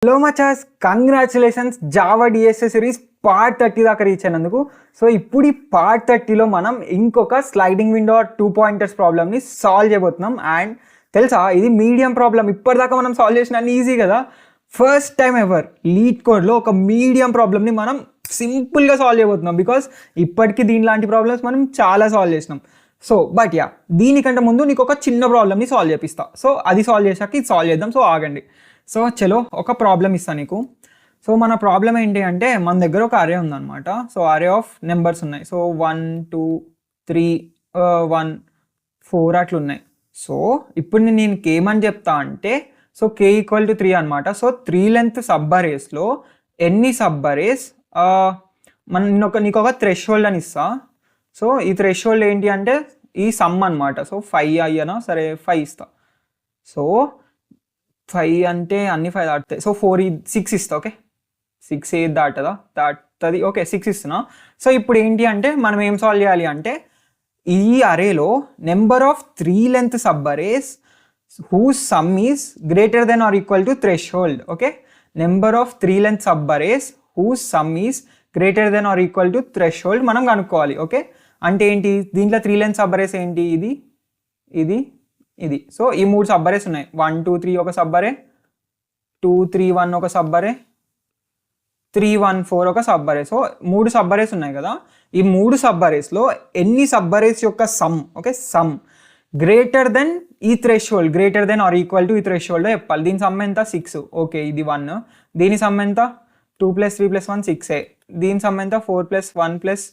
Hello మచాస్, congratulations Java DSA series part 30 దాకా reach అయినందుకు. సో ఇప్పుడు ఈ పార్ట్ 30లో మనం ఇంకొక స్లైడింగ్ విండో 2 పాయింటర్స్ ప్రాబ్లమ్ని సాల్వ్ చేయబోతున్నాం. అండ్ తెలుసా, ఇది మీడియం ప్రాబ్లం. ఇప్పటిదాకా మనం సాల్వ్ చేసిన అన్ని ఈజీ కదా. ఫస్ట్ టైం ఎవర్ లీడ్ కోడ్లో ఒక మీడియం ప్రాబ్లమ్ని మనం సింపుల్గా సాల్వ్ చేయబోతున్నాం. బికాస్ ఇప్పటికీ దీనిలాంటి ప్రాబ్లమ్స్ మనం చాలా సాల్వ్ చేసినాం. సో బట్ యా, దీనికంటే ముందు నీకు ఒక చిన్న ప్రాబ్లమ్ని సాల్వ్ చేపిస్తా. సో అది సాల్వ్ చేశాక ఇది సాల్వ్ చేద్దాం. సో ఆగండి. సో చలో, ఒక ప్రాబ్లం ఇస్తాను నీకు. సో మన ప్రాబ్లం ఏంటి అంటే, మన దగ్గర ఒక అరే ఉందన్నమాట. సో అరే ఆఫ్ నెంబర్స్ ఉన్నాయి. సో 1 2 3 1 4 అట్లా ఉన్నాయి. సో ఇప్పుడు నేను ఏమని చెప్తా అంటే, సో k = 3 అనమాట. సో 3 లెంత్ సబ్ అరేస్లో ఎన్ని సబ్ అరేస్ నీకు ఒక థ్రెషోల్డ్ అని ఇస్తా. సో ఈ థ్రెషోల్డ్ ఏంటి అంటే ఈ సమ్ అనమాట. సో 5 అయ్యనా సరే 5 ఇస్తా. సో 5 అంటే అన్ని 5 దాటుతాయి. సో 6 ఇస్తా. ఓకే, 6 ఏది దాటుతుంది. ఓకే, 6 ఇస్తున్నా. సో ఇప్పుడు ఏంటి అంటే మనం ఏం సాల్వ్ చేయాలి అంటే, ఈ అరేలో number of 3 length sub arrays whose sum is greater than or equal to threshold. Okay, number of 3 length sub arrays whose sum is greater than or equal to threshold మనం కనుక్కోవాలి. ఓకే, అంటే ఏంటి, దీంట్లో 3 length sub arrays ఏంటి, ఇది. So ఈ 3 sub arrays ఉన్నాయి. 1 2 3 ఒక సబ్ అరే, 2 3 1 ఒక సబ్ అరే, 3 1 4 ఒక సబ్ అరే. సో 3 సబ్ అరేస్ ఉన్నాయి కదా. ఈ 3 సబ్ అరేస్లో ఎన్ని సబ్ అరేస్ యొక్క sum, okay, sum greater than ఈ threshold, greater than or equal to ఈ థ్రెషోల్డ్ చెప్పాలి. దీని సమ్ ఎంత, 6. ఓకే, ఇది 1. దీని సమ్ ఎంత, 2 + 3 + 1 6. దీని సమ్ ఎంత, 4 + 1 +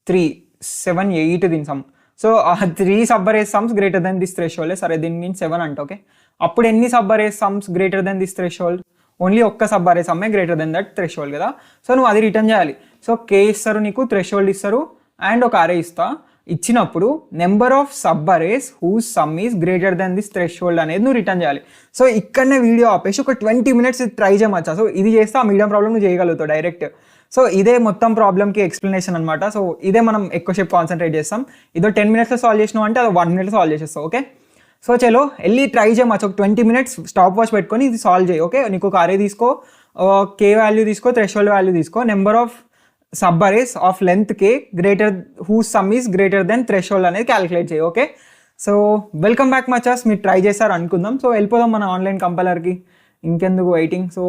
3 7 8. దీని some. So 3 sub arrays sums greater than this threshold. సరే, దీని మీన్ 7 అంట. ఓకే, అప్పుడు ఎన్ని sub arrays sums greater than this threshold? Only ఒక్క సబ్ అరే సమ్మే గ్రేటర్ దెన్ దట్ థ్రెషోల్డ్ కదా. సో నువ్వు అది రిటర్న్ చేయాలి. సో k ఇస్తారు నీకు, థ్రెషోల్డ్ ఇస్తారు, అండ్ ఒక అరే ఇస్తా. ఇచ్చినప్పుడు number of sub arrays whose sum is greater than this threshold అనేది నువ్వు రిటర్న్ చేయాలి. సో ఇక్కడనే వీడియో ఆపేసి ఒక 20 minutes ట్రై చేయమచ్చా. సో ఇది చేస్తే ఆ మీడియం ప్రాబ్లమ్ నువ్వు చేయగలుగుతావు డైరెక్ట్. సో ఇదే మొత్తం ప్రాబ్లమ్కి ఎక్స్ప్లెనేషన్ అనమాట. సో ఇదే మనం ఎక్కువసేపు కాన్సన్ట్రేట్ చేస్తాం. ఇదో 10 minutesలో సాల్వ్ చేసినావు అంటే అది 1 minute సాల్వ్ చేసేస్తావు. ఓకే, సో చలో వెళ్ళి ట్రై చేయమచ్చు. ఒక 20 minutes స్టాప్ వాచ్ పెట్టుకొని ఇది సాల్వ్ చేయి. ఓకే, నీకు ఒక అరే తీసుకో, k వాల్యూ తీసుకో, థ్రెషోల్డ్ వాల్యూ తీసుకో, number of sub arrays of length k greater whose sum is greater than threshold అనేది క్యాలిక్యులేట్ చేయి. ఓకే, సో వెల్కమ్ బ్యాక్ మచాస్. మీరు ట్రై చేస్తారు అనుకుందాం. సో వెళ్ళిపోదాం మన ఆన్లైన్ కంపైలర్కి. ఇంకెందుకు వెయిటింగ్. సో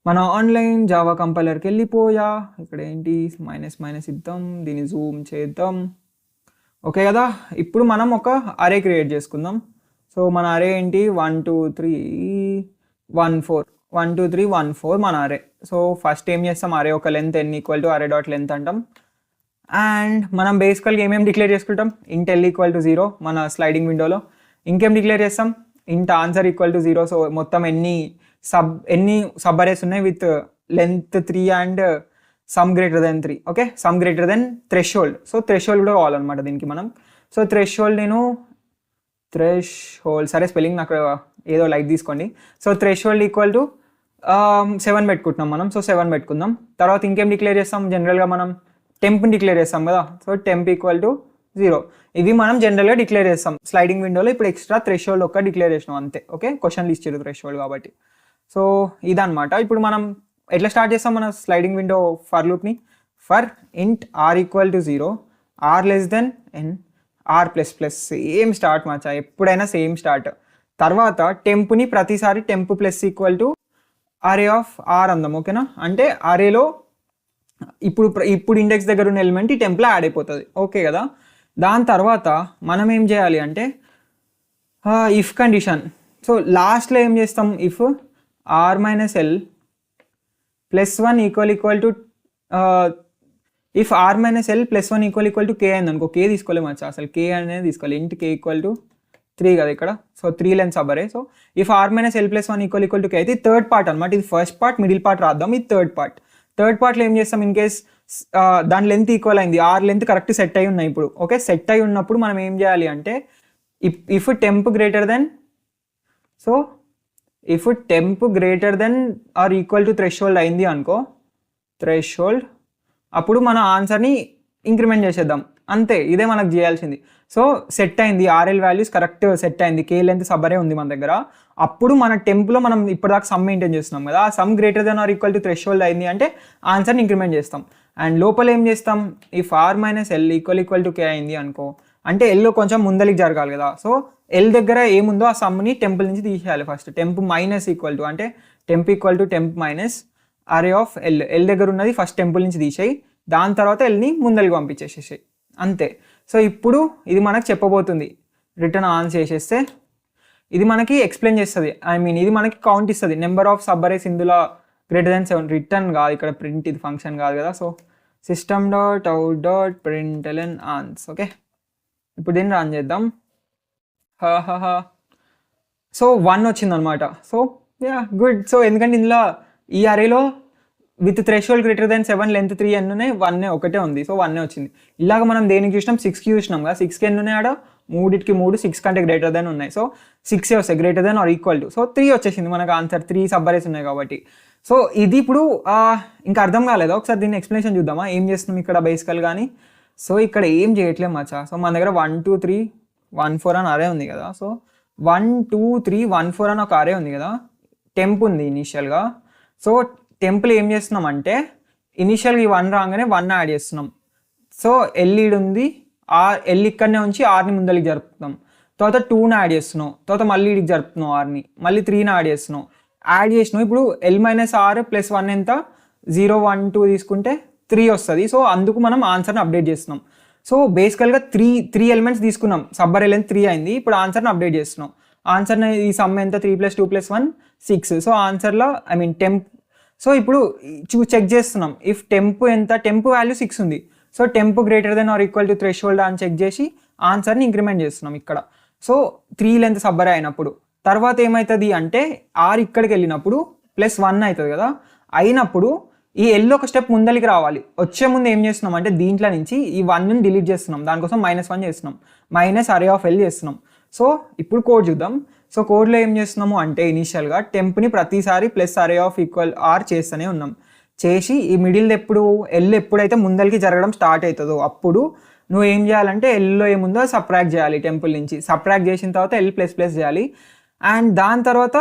మన ఆన్లైన్ జావా కంపైలర్కి వెళ్ళిపోయా. ఇక్కడ ఏంటి, మైనస్ ఇద్దాం, దీన్ని జూమ్ చేద్దాం. ఓకే కదా, ఇప్పుడు మనం ఒక అరే క్రియేట్ చేసుకుందాం. సో మన అరే ఏంటి, 1 2 3 1 4 1 2 3 1 4 మన అరే. సో ఫస్ట్ ఏం చేస్తాం, అరే ఒక లెంత్ n = అరే డాట్ లెంత్ అంటాం. అండ్ మనం బేసికల్గా ఏమేమి డిక్లేర్ చేసుకుంటాం, int l = 0 మన స్లైడింగ్ విండోలో. ఇంకేం డిక్లేర్ చేస్తాం, int ఆన్సర్ = 0. సో మొత్తం ఎన్ని సబ్ అరేస్ ఉన్నాయి with length 3 and some greater then 3. Okay, sum greater than threshold. So threshold కూడా కావాలన్నమాట దీనికి మనం. సో థ్రెషోల్డ్ సరే స్పెల్లింగ్ నాకు ఏదో లైక్ తీసుకోండి. సో థ్రెషోల్డ్ = 7 పెట్టుకుంటున్నాం మనం. సో 7 పెట్టుకుందాం. తర్వాత ఇంకేం డిక్లేర్ చేస్తాం, జనరల్గా మనం టెంప్ని డిక్లేర్ చేస్తాం కదా. So temp = 0. ఇవి మనం జనరల్గా డిక్లేర్ చేస్తాం స్లైడింగ్ విండోలో. ఇప్పుడు ఎక్స్ట్రా థ్రెషోల్డ్ ఒక్క డిక్లేర్ చేసినాం అంతే. ఓకే, క్వశ్చన్లు ఇచ్చారు థ్రెషోల్డ్ కాబట్టి. సో ఇదనమాట. ఇప్పుడు మనం ఎట్లా స్టార్ట్ చేస్తాం మన స్లైడింగ్ విండో ఫర్ లూప్ని, for int r = 0 r n r++. Same start మచ్చా, ఎప్పుడైనా సేమ్ స్టార్ట్. తర్వాత టెంప్ని ప్రతిసారి టెంప్ ప్లస్ = అరే ఆఫ్ ఆర్ అందాం. ఓకేనా, అంటే అరేలో ఇప్పుడు ఇండెక్స్ దగ్గర ఉన్న ఎలిమెంట్ ఈ టెంప్లో యాడ్ అయిపోతుంది. ఓకే కదా. దాని తర్వాత మనం ఏం చేయాలి అంటే ఇఫ్ కండిషన్. సో లాస్ట్లో ఏం చేస్తాం, if r - l + 1 = if r - l + 1 = k అయింది అనుకో. k తీసుకోలేము వచ్చా, అసలు k అనేది తీసుకోవాలి. int k = 3 కదా ఇక్కడ. సో 3 లెంత్ సబ్ అరే. So if r - l + 1 = k అయితే థర్డ్ పార్ట్ అనమాట. ఇది ఫస్ట్ పార్ట్, మిడిల్ పార్ట్ రాద్దాం. ఇది థర్డ్ పార్ట్లో ఏం చేస్తాం, ఇన్ కేస్ దాని లెంత్ ఈక్వల్ అయింది, r లెంత్ కరెక్ట్ సెట్ అయి ఉన్నాయి ఇప్పుడు. ఓకే, సెట్ అయి ఉన్నప్పుడు మనం ఏం చేయాలి అంటే, if temp greater than or equal to threshold అయింది అనుకో, థ్రెషోల్డ్, అప్పుడు మన ఆన్సర్ని ఇంక్రిమెంట్ చేసేద్దాం. అంతే, ఇదే మనకు చేయాల్సింది. సో సెట్ అయింది, ఆర్ఎల్ వాల్యూస్ కరెక్ట్ సెట్ అయింది, కే లెంత్ సబ్ అరే ఉంది మన దగ్గర. అప్పుడు మన టెంప్లో మనం ఇప్పటిదాకా సమ్ మెయింటైన్ చేస్తున్నాం కదా, ఆ sum greater than or equal to threshold అయింది అంటే ఆన్సర్ని ఇంక్రిమెంట్ చేస్తాం. అండ్ లోపల ఏం చేస్తాం, if R minus L equal to K అయింది అనుకో, అంటే ఎల్లో కొంచెం ముందలికి జరగాలి కదా. సో ఎల్ దగ్గర ఏముందో ఆ సమ్ని టెంపుల్ నుంచి తీసేయాలి first. Temp minus equal to అంటే temp equal to temp minus array of L దగ్గర ఉన్నది ఫస్ట్ టెంపుల్ నుంచి తీసేయి, దాని తర్వాత ఎల్ని ముందలికి పంపించేసేసాయి, అంతే. సో ఇప్పుడు ఇది మనకు చెప్పబోతుంది, రిటర్న్ ఆన్ చేసేస్తే ఇది మనకి ఎక్స్ప్లెయిన్ చేస్తుంది, ఐ మీన్ ఇది మనకి కౌంట్ ఇస్తుంది, నెంబర్ ఆఫ్ సబ్ అరేస్ ఇందులో గ్రేటర్ దెన్ 7. రిటర్న్ కాదు ఇక్కడ, ప్రింట్, ఇది ఫంక్షన్ కాదు కదా. So system dot out dot println ans. Okay, ఇప్పుడు దీన్ని రన్ చేద్దాం. సో 1 వచ్చింది అనమాట. So yeah good. సో ఎందుకంటే ఇందులో ఈ అరేలో with threshold greater than 7 length 3 ఎన్ని ఉన్నాయి, 1 ఒకటే ఉంది, సో 1 వచ్చింది. ఇలాగ మనం దేనికి చూసినాం, 6కి చూసినాం కదా, 6కి ఎన్ని ఉన్నాయి ఆడ, 3కి 3, 6 కంటే గ్రేటర్ దెన్ ఉన్నాయి. సో 6 వస్తాయి, greater than or equal to. So 3 వచ్చేసింది మనకు ఆన్సర్, 3 సబ్ అరేస్ ఉన్నాయి కాబట్టి. సో ఇది ఇప్పుడు ఇంకా అర్థం కాలేదా, ఒకసారి దీన్ని ఎక్స్ప్లెనేషన్ చూద్దామా, ఏం చేస్తున్నాం ఇక్కడ బేసికల్ కానీ. సో ఇక్కడ ఏం చేయట్లేదు మచ్చా. సో మన దగ్గర 1 2 3 1 4 అని అరే ఉంది కదా. సో 1 2 3 1 4 అని ఒక అరే ఉంది కదా, టెంప్ ఉంది ఇనీషియల్గా. సో టెంపుల్ ఏం చేస్తున్నాం అంటే ఇనీషియల్గా ఈ 1 రాగానే 1 యాడ్ చేస్తున్నాం. సో ఎల్ ఈడ్ ఉంది, ఎల్ ఇక్కడనే ఉంచి ఆర్ని ముందరికి జరుపుతున్నాం, తర్వాత 2ని యాడ్ చేస్తున్నాం, తర్వాత మళ్ళీ ఇడికి జరుపుతున్నాం ఆర్ని, మళ్ళీ 3ని యాడ్ చేస్తున్నాం, యాడ్ చేసినాం. ఇప్పుడు ఎల్ మైనస్ ఆర్ ప్లస్ 1 ఎంత, 0 1 2 తీసుకుంటే 3 వస్తుంది. సో అందుకు మనం ఆన్సర్ని అప్డేట్ చేస్తున్నాం. సో బేసికల్గా త్రీ ఎలిమెంట్స్ తీసుకున్నాం, సబ్ అరే లెంత్ 3 అయింది, ఇప్పుడు ఆన్సర్ని అప్డేట్ చేస్తున్నాం. ఆన్సర్ని ఈ సమ్ ఎంత, 3 + 2 + 1 6. సో ఆన్సర్లో ఐ మీన్ టెంప్. సో ఇప్పుడు చెక్ చేస్తున్నాం, ఇఫ్ టెంప్ ఎంత, టెంప్ వాల్యూ 6 ఉంది. So temp greater than or equal to threshold అని చెక్ చేసి ఆన్సర్ని ఇంక్రిమెంట్ చేస్తున్నాం ఇక్కడ. సో 3 లెంత్ సబ్ అరే అయినప్పుడు తర్వాత ఏమవుతుంది అంటే ఆర్ ఇక్కడికి వెళ్ళినప్పుడు +1 అవుతుంది కదా, అయినప్పుడు ఈ ఎల్ ఒక స్టెప్ ముందలికి రావాలి. వచ్చే ముందు ఏం చేస్తున్నాం అంటే దీంట్లో నుంచి ఈ 1ని డిలీట్ చేస్తున్నాం, దానికోసం -1 చేస్తున్నాం, మైనస్ అరే ఆఫ్ ఎల్ చేస్తున్నాం. సో ఇప్పుడు కోడ్ చూద్దాం. సో కోడ్లో ఏం చేస్తున్నాము అంటే ఇనీషియల్గా టెంప్ని ప్రతిసారి ప్లస్ అరే ఆఫ్ ఈక్వల్ ఆర్ చేస్తూనే ఉన్నాం, చేసి ఈ మిడిల్ ఎప్పుడు ఎల్ ఎప్పుడైతే ముందలికి జరగడం స్టార్ట్ అవుతుందో అప్పుడు నువ్వు ఏం చేయాలంటే ఎల్లో ఏముందో సబ్ట్రాక్ట్ చేయాలి, టెంపుల్ నుంచి సబ్ట్రాక్ట్ చేసిన తర్వాత ఎల్ ++ చేయాలి. అండ్ దాని తర్వాత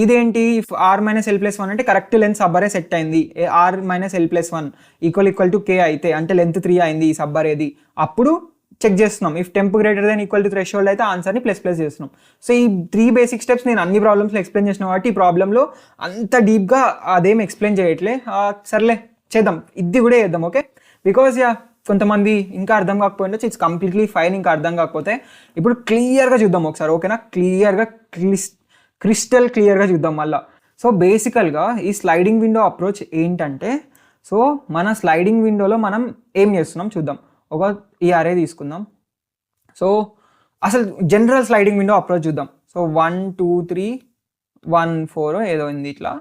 ఇదేంటి, ఆర్ మైనస్ ఎల్ +1 అంటే correct length sub array set అయింది, R minus L +1 equal to K అయితే అంటే లెంత్ 3 అయింది ఈ సబ్ అరేది, అప్పుడు చెక్ చేస్తున్నాం. If temp greater then equal to threshold అయితే ఆన్సర్ని ++ చేస్తున్నాం. సో ఈ 3 బేసిక్ స్టెప్స్ నేను అన్ని ప్రాబ్లమ్స్లో ఎక్స్ప్లెయిన్ చేసిన కాబట్టి ఈ ప్రాబ్లంలో అంత డీప్గా అదేం ఎక్స్ప్లెయిన్ చేయట్లే. సర్లే చేద్దాం, ఇది కూడా చేద్దాం. ఓకే, బికాజ్ కొంతమంది ఇంకా అర్థం కాకపోయిందో ఇట్స్ కంప్లీట్లీ ఫైన్, ఇంకా అర్థం కాకపోతే ఇప్పుడు క్లియర్గా చూద్దాం ఒకసారి. ఓకేనా, క్లియర్గా క్రిస్టల్ క్లియర్గా చూద్దాం మళ్ళీ. సో బేసికల్గా ఈ స్లైడింగ్ విండో అప్రోచ్ ఏంటంటే, సో మన స్లైడింగ్ విండోలో మనం ఏం చేస్తున్నాం చూద్దాం. ఈ అరే తీసుకుందాం. సో అసలు జనరల్ స్లైడింగ్ విండో అప్రోచ్ చూద్దాం. సో 1 2 3 1 4 ఏదో ఉంది ఇట్లా.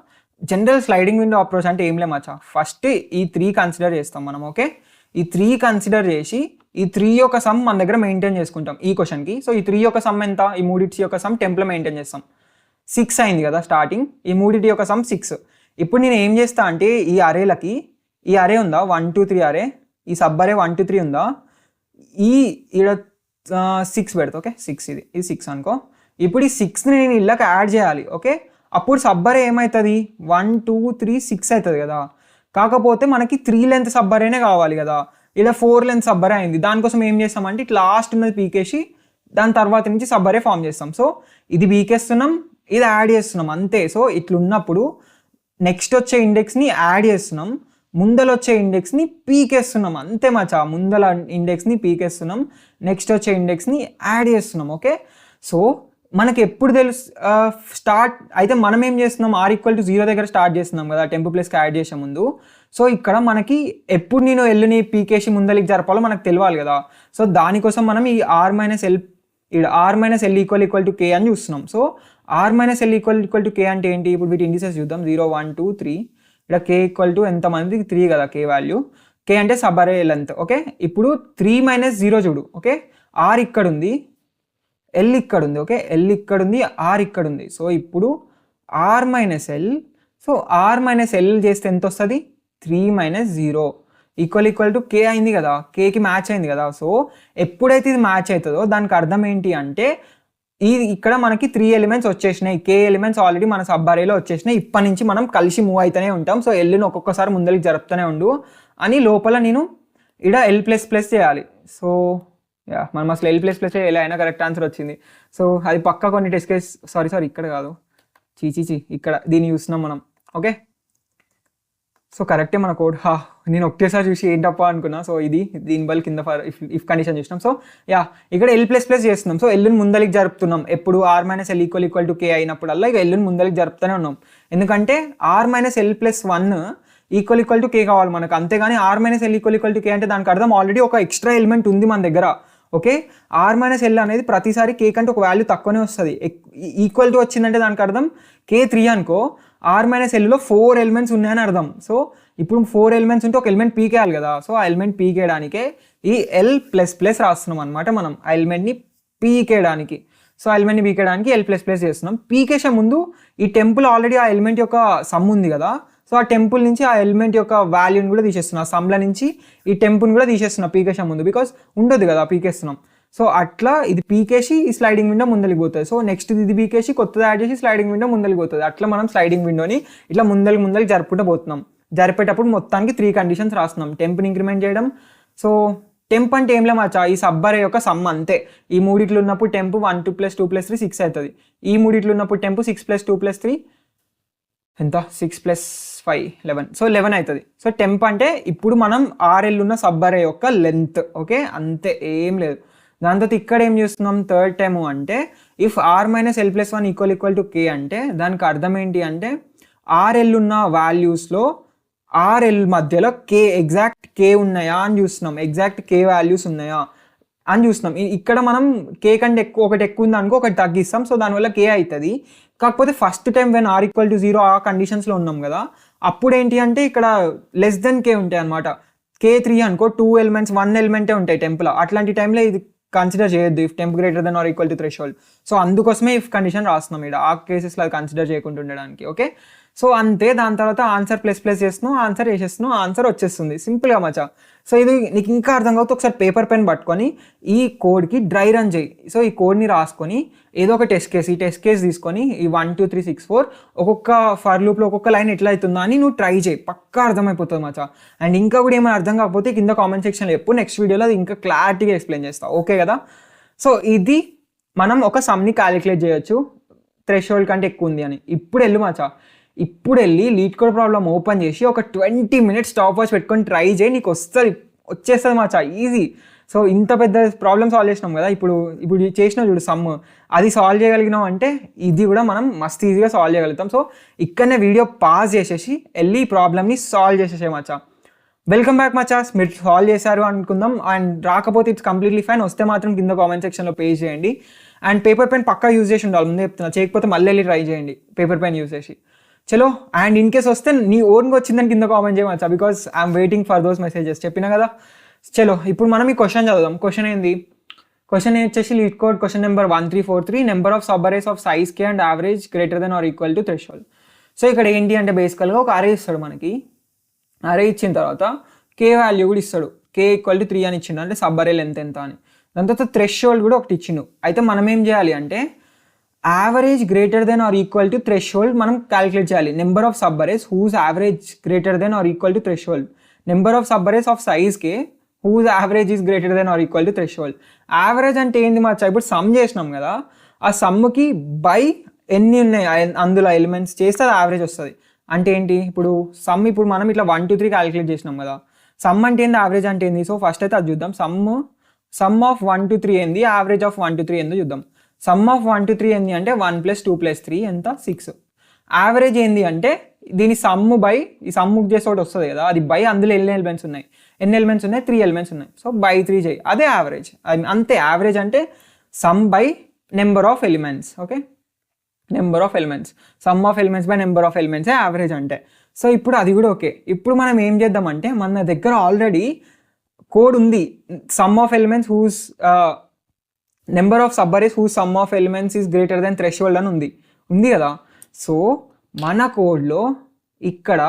జనరల్ స్లైడింగ్ విండో అప్రోచ్ అంటే ఏం లేమచ్చా, ఫస్ట్ ఈ 3 కన్సిడర్ చేస్తాం మనం. ఓకే, ఈ 3 కన్సిడర్ చేసి ఈ 3 యొక్క సమ్ మన దగ్గర మెయింటైన్ చేసుకుంటాం ఈ క్వశ్చన్కి. సో ఈ 3 యొక్క సమ్ ఎంత, ఈ మూడిటి యొక్క సమ్ టెంప్లో మెయింటైన్ చేస్తాం. 6 అయింది కదా స్టార్టింగ్, ఈ మూడిటి యొక్క సమ్ 6. ఇప్పుడు నేను ఏం చేస్తా అంటే ఈ అరేలకి, ఈ అరే ఉందా 1 2 3 అరే, ఈ సబ్ అరే 1 2 3 ఉందా, ఈడ 6 పెడతా. ఓకే, 6 ఇది 6 అనుకో. ఇప్పుడు ఈ 6ని నేను ఇళ్ళకి యాడ్ చేయాలి. ఓకే, అప్పుడు సబ్ అరే ఏమవుతుంది, 1 2 3 6 అవుతుంది కదా. కాకపోతే మనకి 3 లెంత్ సబ్ అరేనే కావాలి కదా, ఇలా 4 లెంత్ సబ్ అరే అయింది. దానికోసం ఏం చేస్తామంటే ఇట్లా లాస్ట్ ఉన్నది పీకేసి దాని తర్వాత నుంచి సబ్ అరే ఫామ్ చేస్తాం. సో ఇది పీకేస్తున్నాం, ఇది యాడ్ చేస్తున్నాం అంతే. సో ఇట్లున్నప్పుడు నెక్స్ట్ వచ్చే ఇండెక్స్ని యాడ్ చేస్తున్నాం, ముందల వచ్చే ఇండెక్స్ని పీకేస్తున్నాం అంతే మచ్చా. ముందల ఇండెక్స్ని పీకేస్తున్నాం, నెక్స్ట్ వచ్చే ఇండెక్స్ని యాడ్ చేస్తున్నాం. ఓకే, సో మనకి ఎప్పుడు తెలుసు స్టార్ట్ అయితే మనం ఏం చేస్తున్నాం, ఆర్ ఈక్వల్ టు 0 దగ్గర స్టార్ట్ చేస్తున్నాం కదా టెంప్ ప్లస్కి యాడ్ చేసే ముందు. సో ఇక్కడ మనకి ఎప్పుడు నేను ఎల్ని పీకేసి ముందలికి జరపాలో మనకు తెలియాలి కదా. సో దానికోసం మనం ఈ R minus L equal to K అని చూస్తున్నాం. So R minus L equal to K అంటే ఏంటి, ఇప్పుడు వీటి ఇండిసెస్ చూద్దాం. 0 1 2 3, ఇక్కడ కే ఈక్వల్ టు ఎంతమంది 3 కదా కే వాల్యూ, కే అంటే సబ్ అరే లెంత్. ఓకే, ఇప్పుడు 3 - 0 చూడు. ఓకే, ఆర్ ఇక్కడ ఉంది, ఎల్ ఇక్కడ ఉంది. ఓకే, ఎల్ ఇక్కడ ఉంది, ఆర్ ఇక్కడ ఉంది. సో ఇప్పుడు R minus L, so R minus L చేస్తే ఎంత వస్తుంది, 3 - 0. ఈక్వల్ టు కే అయింది కదా, కేకి మ్యాచ్ అయింది కదా. సో ఎప్పుడైతే ఇది మ్యాచ్ అవుతుందో దానికి అర్థం ఏంటి అంటే ఇక్కడ మనకి 3 ఎలిమెంట్స్ వచ్చేసినాయి, కే ఎలిమెంట్స్ ఆల్రెడీ మన సబ్ అరేలో వచ్చేసినాయి, ఇప్పటి నుంచి మనం కలిసి మూవ్ అవుతూనే ఉంటాం. సో ఎల్లుని ఒక్కొక్కసారి ముందరికి జరుపుతూనే ఉండు అని లోపల నేను ఇక్కడ L++ చేయాలి. సో మనం అసలు L++ ఎలా అయినా కరెక్ట్ ఆన్సర్ వచ్చింది. సో అది పక్కా కొన్ని టెస్ట్ కేస్ సారీ ఇక్కడ కాదు ఇక్కడ దీన్ని చూస్తున్నాం మనం. ఓకే సో కరెక్టే మన కోడ్. నేను ఒకేసారి చూసి ఏంటప్ప అనుకున్నా. సో దీని బల్ కింద ఇఫ్ కండిషన్ చూసినాం. సో ఇక్కడ L++ చేస్తున్నాం. సో ఎల్లుని ముందలికి జరుపుతున్నాం. ఎప్పుడు R-L ఈక్వల్ టు కే అయినప్పుడల్లా ఇక ఎల్లుని ముందలికి జరుపుతూనే ఉన్నాం. ఎందుకంటే R-L+1 ఈక్వల్ టు కే కావాలి మనకు, అంతేగాని R-L ఈక్వల్ టు కే అంటే దానికి అర్థం ఆల్రెడీ ఒక ఎక్స్ట్రా ఎలిమెంట్ ఉంది మన దగ్గర. ఓకే R-L అనేది ప్రతిసారి కే కంటే ఒక వాల్యూ తక్కువనే వస్తుంది. ఈక్వల్ టు వచ్చిందంటే దానికి అర్థం K3 అనుకో, R-Lలో 4 ఎలిమెంట్స్ ఉన్నాయని అర్థం. సో ఇప్పుడు 4 ఎలిమెంట్స్ ఉంటే ఒక ఎలిమెంట్ పీకేయాలి కదా. సో ఆ ఎలిమెంట్ పీకేయడానికే ఈ L++ రాస్తున్నాం అనమాట మనం, ఆ ఎలిమెంట్ని పీకేయడానికి. సో ఆ ఎలిమెంట్ని పీకేయడానికి L++ చేస్తున్నాం. పీకేసే ముందు ఈ టెంపుల్ ఆల్రెడీ ఆ ఎలిమెంట్ యొక్క సమ్ ఉంది కదా. సో ఆ టెంపుల్ నుంచి ఆ ఎలిమెంట్ యొక్క వాల్యూని కూడా తీసేస్తున్నా, సమ్ల నుంచి ఈ టెంపుల్ని కూడా తీసేస్తున్నా పీకేసే ముందు, బికాస్ ఉండదు కదా పీకేస్తున్నాం. సో అట్లా ఇది పీకేసి ఈ స్లైడింగ్ విండో ముందరికి పోతుంది. సో నెక్స్ట్ ఇది పీకేసి కొత్తది యాడ్ చేసి స్లైడింగ్ విండో ముందరికి పోతుంది. అట్లా మనం స్లైడింగ్ విండోని ఇట్లా ముందరికి జరుపుకుంటూ పోతున్నాం. జరిపేటప్పుడు మొత్తానికి 3 కండిషన్స్ రాస్తున్నాం. టెంప్ని ఇంక్రిమెంట్ చేయడం. సో టెంప్ అంటే ఏం లేమచ్చా, ఈ సబ్ అరే యొక్క సమ్ అంతే. ఈ మూడిట్లో ఉన్నప్పుడు టెంప్ 1 2 + 2 + 3 6 అవుతుంది. ఈ మూడిట్లో ఉన్నప్పుడు టెంప్ 6 + 2 + 3 ఎంత, 6 + 5 11. సో 11 అవుతుంది. సో టెంప్ అంటే ఇప్పుడు మనం RL ఉన్న సబ్ అరే యొక్క లెంత్. ఓకే అంతే, ఏం లేదు. దాని తర్వాత ఇక్కడ ఏం చేస్తున్నాం, థర్డ్ టైమ్ అంటే if R-L+1 equal to K అంటే దానికి అర్థం ఏంటి అంటే RL ఉన్న వాల్యూస్లో RL మధ్యలో ఎగ్జాక్ట్ కే ఉన్నాయా అని చూస్తున్నాం, ఎగ్జాక్ట్ కే వాల్యూస్ ఉన్నాయా అని చూస్తున్నాం. ఇక్కడ మనం కే కంటే ఒకటి ఎక్కువ ఉంది అనుకో, ఒకటి తగ్గిస్తాం. సో దానివల్ల కే అవుతుంది. కాకపోతే ఫస్ట్ టైం వెన్ R = 0 ఆ కండిషన్స్లో ఉన్నాం కదా, అప్పుడు ఏంటి అంటే ఇక్కడ <k ఉంటాయి అనమాట. K3 అనుకో 2 ఎలిమెంట్స్ 1 ఎలిమెంటే ఉంటాయి టెంపులో. అట్లాంటి టైంలో ఇది కన్సిడర్ చేయొద్దు ఇఫ్ టెంప్ > థ్రెషోల్డ్. సో అందుకోసమే ఇఫ్ కండిషన్ రాస్తున్నాం ఇక్కడ, ఆ కేసెస్లో అది కన్సిడర్ చేయకుండా ఉండడానికి. ఓకే సో అంతే. దాని తర్వాత ఆన్సర్ ++ చేస్తున్నావు, ఆన్సర్ వేసేస్తున్నావు, ఆన్సర్ వచ్చేస్తుంది సింపుల్గా మచ్చా. సో ఇది నీకు ఇంకా అర్థం కావచ్చు, ఒకసారి పేపర్ పెన్ పట్టుకొని ఈ కోడ్కి డ్రై రన్ చేయి. సో ఈ కోడ్ని రాసుకొని ఏదో ఒక టెస్ట్ కేస్ తీసుకొని ఈ 1 2 3 6 4 ఒక్కొక్క ఫర్ లూప్లో ఒక్కొక్క లైన్ ఎట్లా అవుతుందో అని నువ్వు ట్రై చేయి, పక్కా అర్థమైపోతుంది మచ్చా. అండ్ ఇంకా కూడా ఏమైనా అర్థం కాకపోతే కింద కామెంట్ సెక్షన్లో ఎప్పుడు నెక్స్ట్ వీడియోలో అది ఇంకా క్లారిటీగా ఎక్స్ప్లెయిన్ చేస్తావు. ఓకే కదా. సో ఇది మనం ఒక సమ్ని క్యాలిక్యులేట్ చేయొచ్చు థ్రెషోల్డ్ కంటే ఎక్కువ ఉంది అని. ఇప్పుడు వెళ్ళు మచ్చా, ఇప్పుడు వెళ్ళి లీడ్ కోడ్ ప్రాబ్లం ఓపెన్ చేసి ఒక 20 minutes స్టాప్ వాచ్ పెట్టుకొని ట్రై చేయి, నీకు వచ్చేస్తుంది మచ్చా, ఈజీ. సో ఇంత పెద్ద ప్రాబ్లమ్ సాల్వ్ చేసినాం కదా, ఇప్పుడు చేసినా చూడు సమ్, అది సాల్వ్ చేయగలిగినాం అంటే ఇది కూడా మనం మస్తు ఈజీగా సాల్వ్ చేయగలుగుతాం. సో ఇక్కడనే వీడియో పాజ్ చేసేసి వెళ్ళి ఈ ప్రాబ్లమ్ని సాల్వ్ చేసేసే మచ్చా. వెల్కమ్ బ్యాక్ మచాస్, మీరు సాల్వ్ చేశారు అనుకుందాం. అండ్ రాకపోతే ఇట్స్ కంప్లీట్లీ ఫైన్, వస్తే మాత్రం కింద కామెంట్ సెక్షన్లో పే చేయండి. అండ్ పేపర్ పెన్ పక్కా యూజ్ చేసి ఉండాలి, ముందే చెప్తున్నా. చేయకపోతే మళ్ళీ వెళ్ళి ట్రై చేయండి పేపర్ పెన్ యూజ్ చేసి. చలో, అండ్ ఇన్ కేస్ వస్తే నీ ఓన్గా వచ్చిందని కింద కామెంట్ చేయమచ్చా, because I'm waiting for those messages. చెప్పినా కదా. చలో ఇప్పుడు మనం ఈ క్వశ్చన్ చదువుదాం. క్వశ్చన్ ఏంది, క్వశ్చన్ వచ్చేసి lead code question number 1343, number of sub arrays of size K and average > threshold. So ఇక్కడ ఏంటి అంటే బేసికల్గా ఒక అరే ఇస్తాడు మనకి. అరే ఇచ్చిన తర్వాత కే వాల్యూ కూడా ఇస్తాడు, K = 3 అని ఇచ్చిండు, అంటే సబ్ అరే లెంత్ ఎంత అని. దాని తర్వాత థ్రెషోల్డ్ కూడా ఒకటి ఇచ్చిండు. అయితే మనం ఏం చేయాలి అంటే యావరేజ్ > థ్రెషోల్డ్ మనం క్యాలిక్యులేట్ చేయాలి. Number of sub arrays whose average > threshold, number of sub arrays of size K whose average is > threshold. Average అంటే ఏంది మచ్చా, ఇప్పుడు సమ్ చేసినాం కదా, ఆ సమ్కి బై ఎన్ని ఉన్నాయి అందులో ఎలిమెంట్స్ చేస్తే అది యావరేజ్ వస్తుంది. అంటే ఏంటి, ఇప్పుడు సమ్ ఇప్పుడు మనం ఇట్లా 1 2 3 క్యాలిక్యులేట్ చేసినాం కదా, సమ్ అంటే ఏంది, యావరేజ్ అంటే ఏంది. సో ఫస్ట్ అయితే అది చూద్దాం. సమ్ ఆఫ్ 1 2 3 ఏంది, యావరేజ్ ఆఫ్ 1 2 3 ఏందో చూద్దాం. సమ్ ఆఫ్ 1 2 3 ఏంది అంటే 1 + 2 + 3 ఎంత 6. యావరేజ్ ఏంది అంటే దీని సమ్ బై ఈ సమ్ చేసే ఒకటి వస్తుంది కదా, అది బై అందులో ఎన్ని ఎలిమెంట్స్ ఉన్నాయి 3 ఎలిమెంట్స్ ఉన్నాయి. సో బై 3 చేయి, అదే యావరేజ్. అంతే, యావరేజ్ అంటే sum by number of elements. Okay, number of elements, some of elements by number of elements average అంటే. సో ఇప్పుడు అది కూడా ఓకే. ఇప్పుడు మనం ఏం చేద్దామంటే మన దగ్గర ఆల్రెడీ కోడ్ ఉంది, sum of elements whose number of sub arrays whose sum of elements is > threshold అని ఉంది కదా. సో మన కోడ్లో ఇక్కడ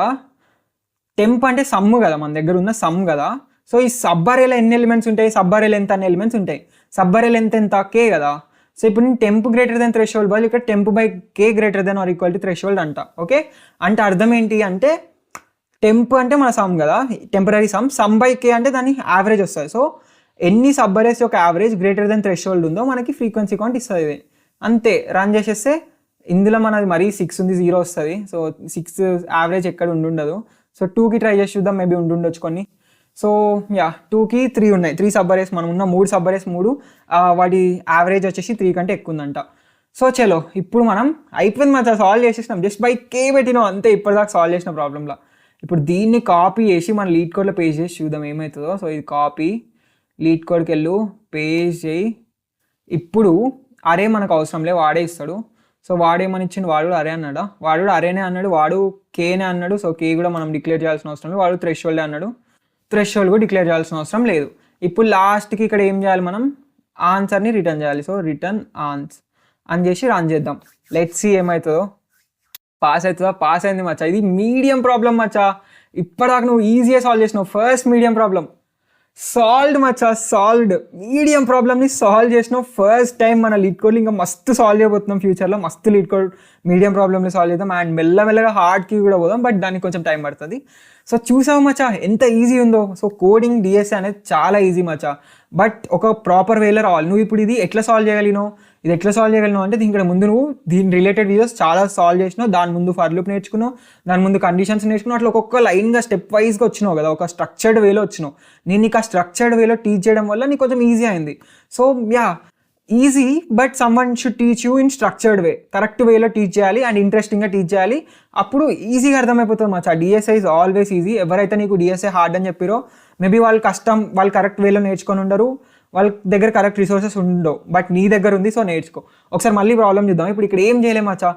టెంప్ అంటే సమ్ కదా, మన దగ్గర ఉన్న సమ్ కదా. సో ఈ సబ్ అరేలో ఎన్ని ఎలిమెంట్స్ ఉంటాయి, సబ్ అరే లెంత్ అన్ని ఎలిమెంట్స్ ఉంటాయి. సబ్ అరే లెంత్ ఎంత, కే కదా. సో ఇప్పుడు నేను టెంప్ గ్రేటర్ దెన్ థ్రెషోల్డ్ బదులు ఇక్కడ temp by K greater than or equal to threshold అంట. ఓకే, అంటే అర్థం ఏంటి అంటే టెంప్ అంటే మన సమ్ కదా, టెంపరీ సమ్ బై కే అంటే దాని యావరేజ్ వస్తుంది. సో ఎన్ని సబ్ అరేస్ యొక్క యావరేజ్ గ్రేటర్ దెన్ థ్రెషోల్డ్ ఉందో మనకి ఫ్రీక్వెన్సీ కౌంట్ ఇస్తుంది. ఇది అంతే, రన్ చేసేస్తే ఇందులో మనది మరీ 6 ఉంది, 0 వస్తుంది. సో 6 యావరేజ్ ఎక్కడ ఉండదు. సో 2కి ట్రై చేసి చూద్దాం, మేబీ ఉండొచ్చు కొన్ని. సో యా 2కి 3 ఉన్నాయి, 3 సబ్ అరేస్. మనం ఉన్న 3 సబ్ అరేస్ 3, వాటి యావరేజ్ వచ్చేసి 3 కంటే ఎక్కువ ఉందంట. సో చలో ఇప్పుడు మనం అయిపోయింది మనం సాల్వ్ చేసేసినాం, జస్ట్ బై కే పెట్టినాం అంతే, ఇప్పటిదాకా సాల్వ్ చేసిన ప్రాబ్లంలో. ఇప్పుడు దీన్ని కాపీ చేసి మన లీడ్ కోడ్లో పేస్ట్ చేసి చూద్దాం ఏమవుతుందో. సో ఇది కాపీ, లీడ్ కోడ్కి వెళ్ళు, పేస్ట్ చేయి. ఇప్పుడు అరే మనకు అవసరం లేదు, వాడే ఇస్తాడు. సో వాడేమని ఇచ్చిండు, వాడు అరే అన్నాడా, వాడు అరేనే అన్నాడు, వాడు కేనే అన్నాడు. సో కే కూడా మనం డిక్లేర్ చేయాల్సిన అవసరం లేదు. వాడు థ్రెషోల్డ్ అన్నాడు, థ్రెషోల్డ్ కూడా డిక్లేర్ చేయాల్సిన అవసరం లేదు. ఇప్పుడు లాస్ట్కి ఇక్కడ ఏం చేయాలి, మనం ఆన్సర్ని రిటర్న్ చేయాలి. సో రిటర్న్ ఆన్స్ అని చేసి రన్ చేద్దాం. లెట్స్ సీ ఏమవుతుందో. పాస్ అవుతుందా, పాస్ అయింది మచ్చా. ఇది మీడియం ప్రాబ్లం మచ్చా, ఇప్పటిదాకా నువ్వు ఈజీగా సాల్వ్ చేసినావు. ఫస్ట్ మీడియం ప్రాబ్లం సాల్వ్డ్ మచ్చా, సాల్వ్డ్. మీడియం ప్రాబ్లమ్ని సాల్వ్ చేసినావు ఫస్ట్ టైం. మన లీడ్ కోడ్లు ఇంకా మస్తు సాల్వ్ చేయబోతున్నాం ఫ్యూచర్లో, మస్తు లీడ్ కోడ్ మీడియం ప్రాబ్లమ్ని సాల్వ్ చేద్దాం. అండ్ మెల్లమెల్లగా హార్డ్కి కూడా పోదాం, బట్ దానికి కొంచెం టైం పడుతుంది. సో చూసావు మచ్చా ఎంత ఈజీ ఉందో. సో కోడింగ్ డిఎస్ఏ అనేది చాలా ఈజీ మచ్చా, బట్ ఒక ప్రాపర్ వేలో రావాలి. నువ్వు ఇప్పుడు ఇది ఎట్లా సాల్వ్ చేయగలిగినావు, ఇది ఎట్లా సాల్వ్ చేయగలిగినావు అంటే దీని ముందు నువ్వు దీని రిలేటెడ్ వీడియోస్ చాలా సాల్వ్ చేసినావు. దాని ముందు ఫర్ లూప్ నేర్చుకున్నావు, దాని ముందు కండిషన్స్ నేర్చుకున్నావు. అట్లా ఒక్కొక్క లైన్గా స్టెప్ వైజ్గా వచ్చినావు కదా, ఒక స్ట్రక్చర్డ్ వేలో వచ్చినావు. నేను నీకు ఆ స్ట్రక్చర్డ్ వేలో టీచ్ చేయడం వల్ల నీకు కొంచెం ఈజీ అయింది. So yeah easy, but someone should teach you in structured way. Correct వేలో టీచ్ చేయాలి అండ్ ఇంట్రెస్టింగ్గా టీచ్ చేయాలి, అప్పుడు ఈజీగా అర్థమైపోతుంది మచ్చా. DSI is always easy. ఎవరైతే నీకు డిఎస్ఐ హార్డ్ అని చెప్పారో మేబీ వాళ్ళు కష్టం, వాళ్ళు కరెక్ట్ వేలో నేర్చుకొని ఉండరు, వాళ్ళ దగ్గర కరెక్ట్ రిసోర్సెస్ ఉండవు, బట్ నీ దగ్గర ఉంది. సో నేర్చుకో. ఒకసారి మళ్ళీ ప్రాబ్లం చూద్దాం. ఇప్పుడు ఇక్కడ ఏం చేయలేము మచ్చా,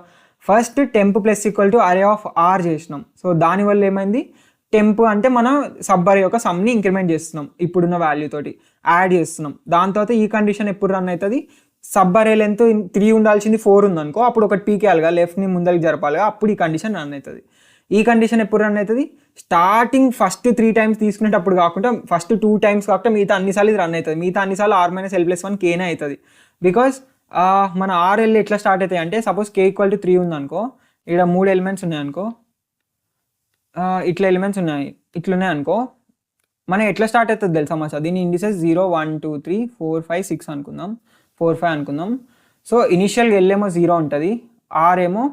first temp plus equal to array of R చేసినాం. సో దానివల్ల ఏమైంది, టెంప్ అంటే మనం సబ్ అరే యొక్క సమ్ని ఇంక్రిమెంట్ చేస్తున్నాం, ఇప్పుడున్న వాల్యూ తోటి యాడ్ చేస్తున్నాం. దాని తర్వాత ఈ కండిషన్ ఎప్పుడు రన్ అవుతుంది, సబ్ అరే లెంత్ 3 ఉండాల్సింది 4 ఉందనుకో, అప్పుడు ఒకటి పీకేయాలిగా, లెఫ్ట్ని ముందరికి జరపాలిగా, అప్పుడు ఈ కండిషన్ రన్ అవుతుంది. ఈ కండిషన్ ఎప్పుడు రన్ అవుతుంది, స్టార్టింగ్ ఫస్ట్ 3 టైమ్స్ తీసుకునేటప్పుడు కాకుండా ఫస్ట్ 2 టైమ్స్ కాకుండా మిగతా అన్నిసార్లు ఇది రన్ అవుతుంది. మిగతా అన్నిసార్లు r-l+1 కేనే అవుతుంది. బికాస్ మన RL ఎట్లా స్టార్ట్ అవుతాయి అంటే, సపోజ్ k ఈక్వల్ టు 3 ఉందనుకో, ఇక్కడ 3 ఎలిమెంట్స్ ఉన్నాయనుకో, ఇట్లా ఎలిమెంట్స్ ఉన్నాయి, ఇట్లున్నాయి అనుకో, మనం ఎట్లా స్టార్ట్ అవుతుంది తెలుసా మచ్చా, దీని ఇండిసెస్ 0 1 2 3 4 5 6 అనుకుందాం, 4 5 అనుకుందాం. సో ఇనిషియల్గా L ఏమో 0 ఉంటుంది, R ఏమో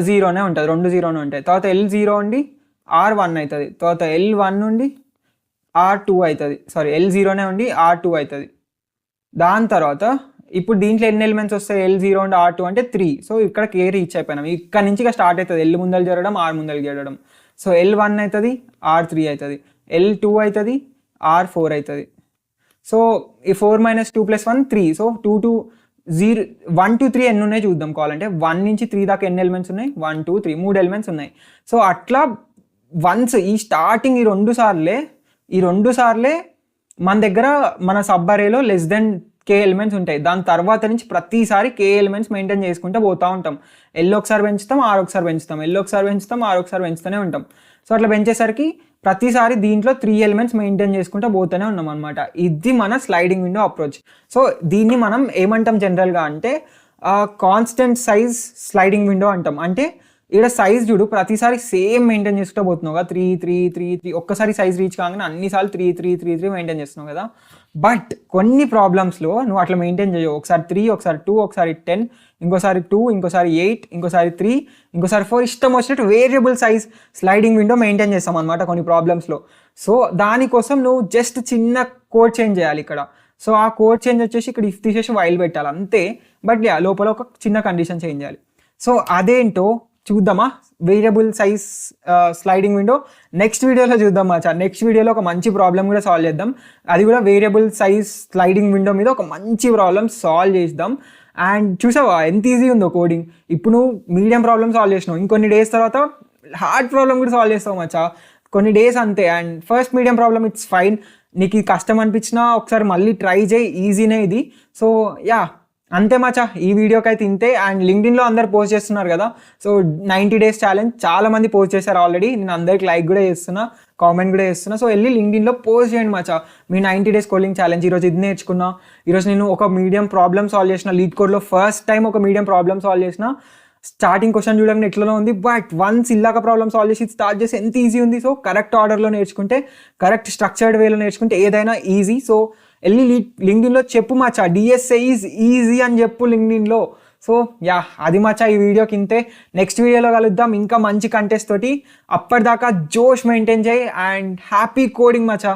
0నే ఉంటుంది, 2 0నే ఉంటాయి. తర్వాత L0 ఉండి R1 అవుతుంది, తర్వాత L1 నుండి R2 అవుతుంది, సారీ L0నే ఉండి R2 అవుతుంది. దాని తర్వాత ఇప్పుడు దీంట్లో ఎన్ని ఎలిమెంట్స్ వస్తాయి, L0 అండ్ R2 అంటే 3. సో ఇక్కడ కే రీచ్ అయిపోయినాం. ఇక్కడ నుంచి ఇక స్టార్ట్ అవుతుంది, L ముందలు జరగడం, R ముందలు జరగడం. సో L1 అవుతుంది, R3 అవుతుంది, L2 అవుతుంది, R4 అవుతుంది. సో ఈ 4 - 2 + 1 3. సో 2 to 0 1 to 3 ఎన్ని ఉన్నాయి చూద్దాం కావాలంటే. 1 నుంచి 3 దాకా ఎన్ని ఎలిమెంట్స్ ఉన్నాయి, 1 2 3 3 ఎలిమెంట్స్ ఉన్నాయి. సో అట్లా వన్స్ ఈ స్టార్టింగ్ ఈ 2 సార్లే మన దగ్గర మన సబ్ అరేలో లెస్ దెన్ కే ఎలిమెంట్స్ ఉంటాయి. దాని తర్వాత నుంచి ప్రతిసారి కే ఎలిమెంట్స్ మెయింటైన్ చేసుకుంటూ పోతూ ఉంటాం. ఎల్ ఒకసారి పెంచుతాం, ఆర్ ఒకసారి పెంచుతాం, ఎల్ ఒకసారి పెంచుతాం, ఆర్ ఒకసారి పెంచుతూనే ఉంటాం. సో అట్లా పెంచేసరికి ప్రతిసారి దీంట్లో 3 ఎలిమెంట్స్ మెయింటైన్ చేసుకుంటూ పోతూనే ఉన్నాం అనమాట. ఇది మన స్లైడింగ్ విండో అప్రోచ్. సో దీన్ని మనం ఏమంటాం జనరల్గా అంటే కాన్స్టెంట్ సైజ్ స్లైడింగ్ విండో అంటాం. అంటే ఇక్కడ సైజ్ చూడు, ప్రతిసారి సేమ్ మెయింటైన్ చేసుకుంటూ పోతున్నావు కదా, 3 3 3 3. ఒక్కసారి సైజ్ రీచ్ కాగానే అన్నిసార్లు 3 3 3 3 మెయింటైన్ చేస్తున్నావు కదా. బట్ కొన్ని ప్రాబ్లమ్స్లో నువ్వు అట్లా మెయింటైన్ చేయవు. ఒకసారి 3, ఒకసారి 2, ఒకసారి 10, ఇంకోసారి 2, ఇంకోసారి 8, ఇంకోసారి 3, ఇంకోసారి 4, ఇష్టం వచ్చినట్టు variable size sliding window maintain చేస్తాం అనమాట కొన్ని ప్రాబ్లమ్స్లో. సో దానికోసం నువ్వు జస్ట్ చిన్న కోడ్ చేంజ్ చేయాలి ఇక్కడ. సో ఆ కోడ్ చేంజ్ వచ్చేసి ఇక్కడ ఇఫ్ తీసేసి వైల్ పెట్టాలి అంతే. బట్ లోపల ఒక చిన్న కండిషన్ చేంజ్ చేయాలి. సో అదేంటో చూద్దామా, variable size sliding window next వీడియోలో చూద్దాం మచ్చా. నెక్స్ట్ వీడియోలో ఒక మంచి ప్రాబ్లం కూడా సాల్వ్ చేద్దాం. అది కూడా వేరియబుల్ సైజ్ స్లైడింగ్ విండో మీద ఒక మంచి ప్రాబ్లం సాల్వ్ చేద్దాం. అండ్ చూసావా ఎంత ఈజీ ఉందో కోడింగ్. ఇప్పుడు నువ్వు మీడియం ప్రాబ్లమ్ సాల్వ్ చేసినావు, ఇంకొన్ని డేస్ తర్వాత హార్డ్ ప్రాబ్లం కూడా సాల్వ్ చేస్తావు మచ్చా, కొన్ని డేస్ అంతే. And first medium problem it's fine, నీకు ఇది కష్టం అనిపించినా ఒకసారి మళ్ళీ ట్రై చేయి, ఈజీనే ఇది. సో యా అంతే మచ్చా, ఈ వీడియోకి అయితే ఇంతే. అండ్ లింక్డ్ఇన్లో అందరు పోస్ట్ చేస్తున్నారు కదా, సో 90 days ఛాలెంజ్ చాలా మంది పోస్ట్ చేశారు ఆల్రెడీ. నేను అందరికి లైక్ కూడా చేస్తున్నా, కామెంట్ కూడా చేస్తున్నా. సో వెళ్ళి లింక్డ్ఇన్లో పోస్ట్ చేయండి మచ్చా మీ 90 days కోడింగ్ ఛాలెంజ్. ఈరోజు ఇది నేర్చుకున్నా. ఈరోజు నేను ఒక మీడియం ప్రాబ్లమ్ సాల్వ్ చేసిన, లీడ్ కోడ్లో ఫస్ట్ టైం ఒక మీడియం ప్రాబ్లమ్ సాల్వ్ చేసిన. స్టార్టింగ్ క్వశ్చన్ చూడగానే ఎట్లలో ఉంది, బట్ వన్స్ ఇలాగ ప్రాబ్లమ్ సాల్వ్ చేసి స్టార్ట్ చేసి ఎంత ఈజీ ఉంది. సో కరెక్ట్ ఆర్డర్లో నేర్చుకుంటే, కరెక్ట్ స్ట్రక్చర్డ్ వేలో నేర్చుకుంటే ఏదైనా ఈజీ. సో వెళ్ళి లింక్డ్ఇన్లో చెప్పు మచ్చా, డిఎస్ఏ ఈజ్ ఈజీ అని చెప్పు లింక్డ్ఇన్లో. సో యా, అది మచ్చా ఈ వీడియోకి ఇంతే. నెక్స్ట్ వీడియోలో కలుద్దాం ఇంకా మంచి కంటెస్ట్ తోటి. అప్పటిదాకా జోష్ మెయింటైన్ చేయి అండ్ హ్యాపీ కోడింగ్ మచ్చా.